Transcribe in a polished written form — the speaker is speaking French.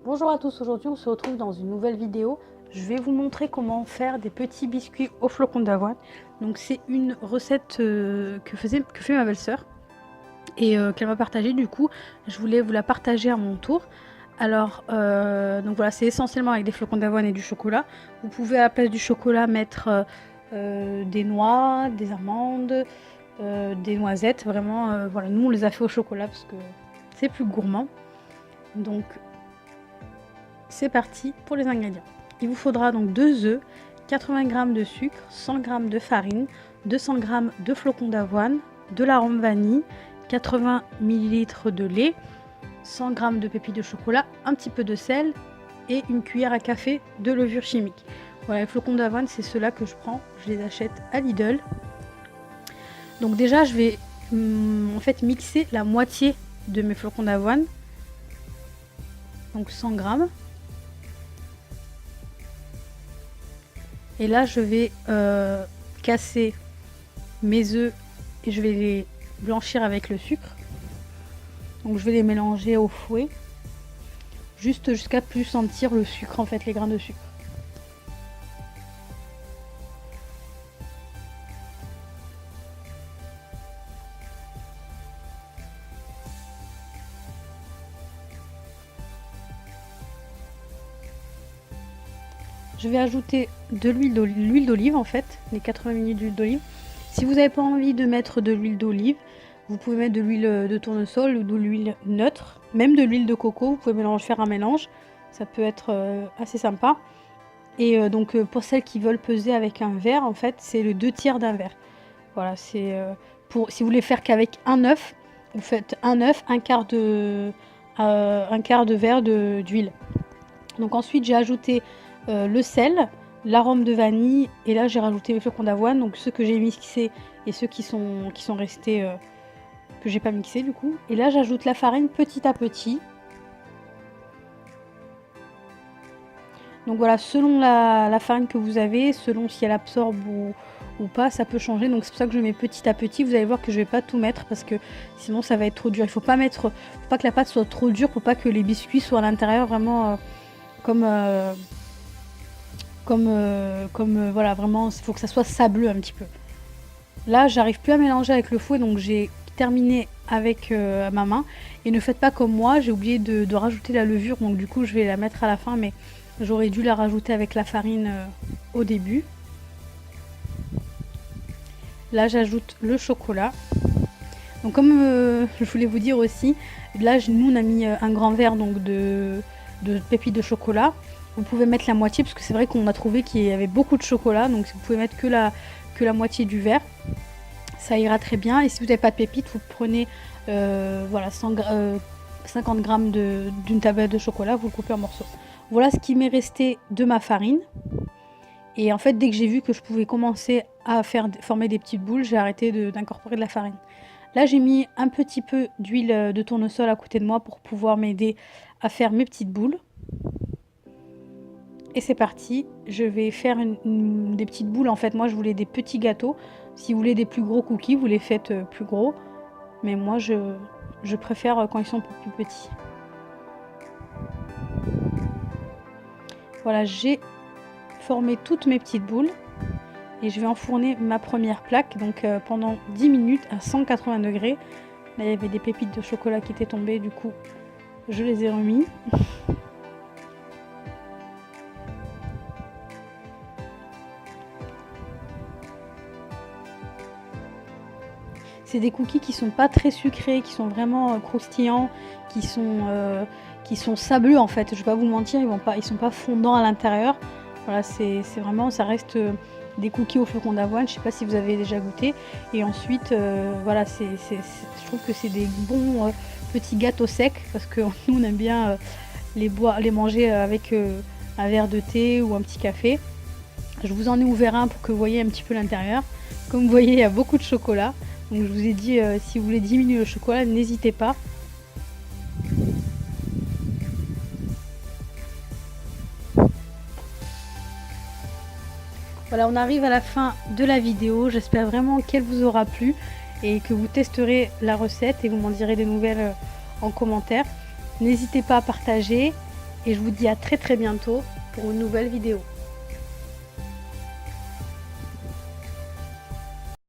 Bonjour à tous, aujourd'hui on se retrouve dans une nouvelle vidéo. Je vais vous montrer comment faire des petits biscuits au flocon d'avoine. Donc c'est une recette que fait ma belle-sœur et qu'elle m'a partagée. Du coup je voulais vous la partager à mon tour. Alors donc voilà, c'est essentiellement avec des flocons d'avoine et du chocolat. Vous pouvez à la place du chocolat mettre des noix, des amandes, des noisettes. Vraiment voilà, nous on les a fait au chocolat parce que c'est plus gourmand. Donc c'est parti pour les ingrédients. Il vous faudra donc 2 œufs, 80 g de sucre, 100 g de farine, 200 g de flocons d'avoine, de l'arôme vanille, 80 ml de lait, 100 g de pépites de chocolat, un petit peu de sel et une cuillère à café de levure chimique. Voilà, les flocons d'avoine, c'est ceux-là que je prends, je les achète à Lidl. Donc déjà, je vais en fait mixer la moitié de mes flocons d'avoine, donc 100 g. Et là, je vais casser mes œufs et je vais les blanchir avec le sucre. Donc je vais les mélanger au fouet, juste jusqu'à plus sentir le sucre, en fait, les grains de sucre. Je vais ajouter de l'huile d'olive, en fait, les 80 ml d'huile d'olive. Si vous n'avez pas envie de mettre de l'huile d'olive, vous pouvez mettre de l'huile de tournesol ou de l'huile neutre, même de l'huile de coco. Vous pouvez faire un mélange, ça peut être assez sympa. Et donc pour celles qui veulent peser avec un verre, en fait, c'est le 2/3 d'un verre. Voilà, c'est pour si vous voulez faire qu'avec un œuf, vous faites un œuf, un quart de verre d'huile. Donc ensuite, j'ai ajouté le sel, l'arôme de vanille et là j'ai rajouté mes flocons d'avoine, donc ceux que j'ai mixés et ceux qui sont restés que j'ai pas mixé du coup. Et là j'ajoute la farine petit à petit. Donc voilà, selon la farine que vous avez, selon si elle absorbe ou pas, ça peut changer. Donc c'est pour ça que je mets petit à petit. Vous allez voir que je vais pas tout mettre parce que sinon ça va être trop dur. Il faut pas que la pâte soit trop dure pour pas que les biscuits soient à l'intérieur vraiment voilà, vraiment il faut que ça soit sableux un petit peu. Là j'arrive plus à mélanger avec le fouet, donc j'ai terminé avec ma main. Et ne faites pas comme moi, j'ai oublié de rajouter la levure, donc du coup je vais la mettre à la fin, mais j'aurais dû la rajouter avec la farine au début. Là j'ajoute le chocolat. Donc comme je voulais vous dire aussi, là nous on a mis un grand verre donc de pépites de chocolat. Vous pouvez mettre la moitié parce que c'est vrai qu'on a trouvé qu'il y avait beaucoup de chocolat, donc vous pouvez mettre que la moitié du verre, ça ira très bien. Et si vous n'avez pas de pépites, vous prenez voilà 50 g d'une tablette de chocolat, vous le coupez en morceaux. Voilà ce qui m'est resté de ma farine. Et en fait, dès que j'ai vu que je pouvais commencer à former des petites boules, j'ai arrêté d'incorporer de la farine. Là, j'ai mis un petit peu d'huile de tournesol à côté de moi pour pouvoir m'aider à faire mes petites boules. Et c'est parti, je vais faire des petites boules. En fait, moi, je voulais des petits gâteaux. Si vous voulez des plus gros cookies, vous les faites plus gros. Mais moi, je préfère quand ils sont plus petits. Voilà, j'ai formé toutes mes petites boules. Et je vais enfourner ma première plaque donc pendant 10 minutes à 180 degrés. Là, il y avait des pépites de chocolat qui étaient tombées, du coup, je les ai remis. C'est des cookies qui sont pas très sucrés, qui sont vraiment croustillants, qui sont sableux en fait. Je vais pas vous mentir, ils sont pas fondants à l'intérieur. Voilà, c'est vraiment, ça reste des cookies au flocon d'avoine. Je sais pas si vous avez déjà goûté. Et ensuite, voilà, je trouve que c'est des bons petits gâteaux secs parce que nous on aime bien les manger avec un verre de thé ou un petit café. Je vous en ai ouvert un pour que vous voyez un petit peu l'intérieur. Comme vous voyez, il y a beaucoup de chocolat. Donc je vous ai dit, si vous voulez diminuer le chocolat, n'hésitez pas. Voilà, on arrive à la fin de la vidéo. J'espère vraiment qu'elle vous aura plu et que vous testerez la recette et vous m'en direz des nouvelles en commentaire. N'hésitez pas à partager Et je vous dis à très bientôt pour une nouvelle vidéo.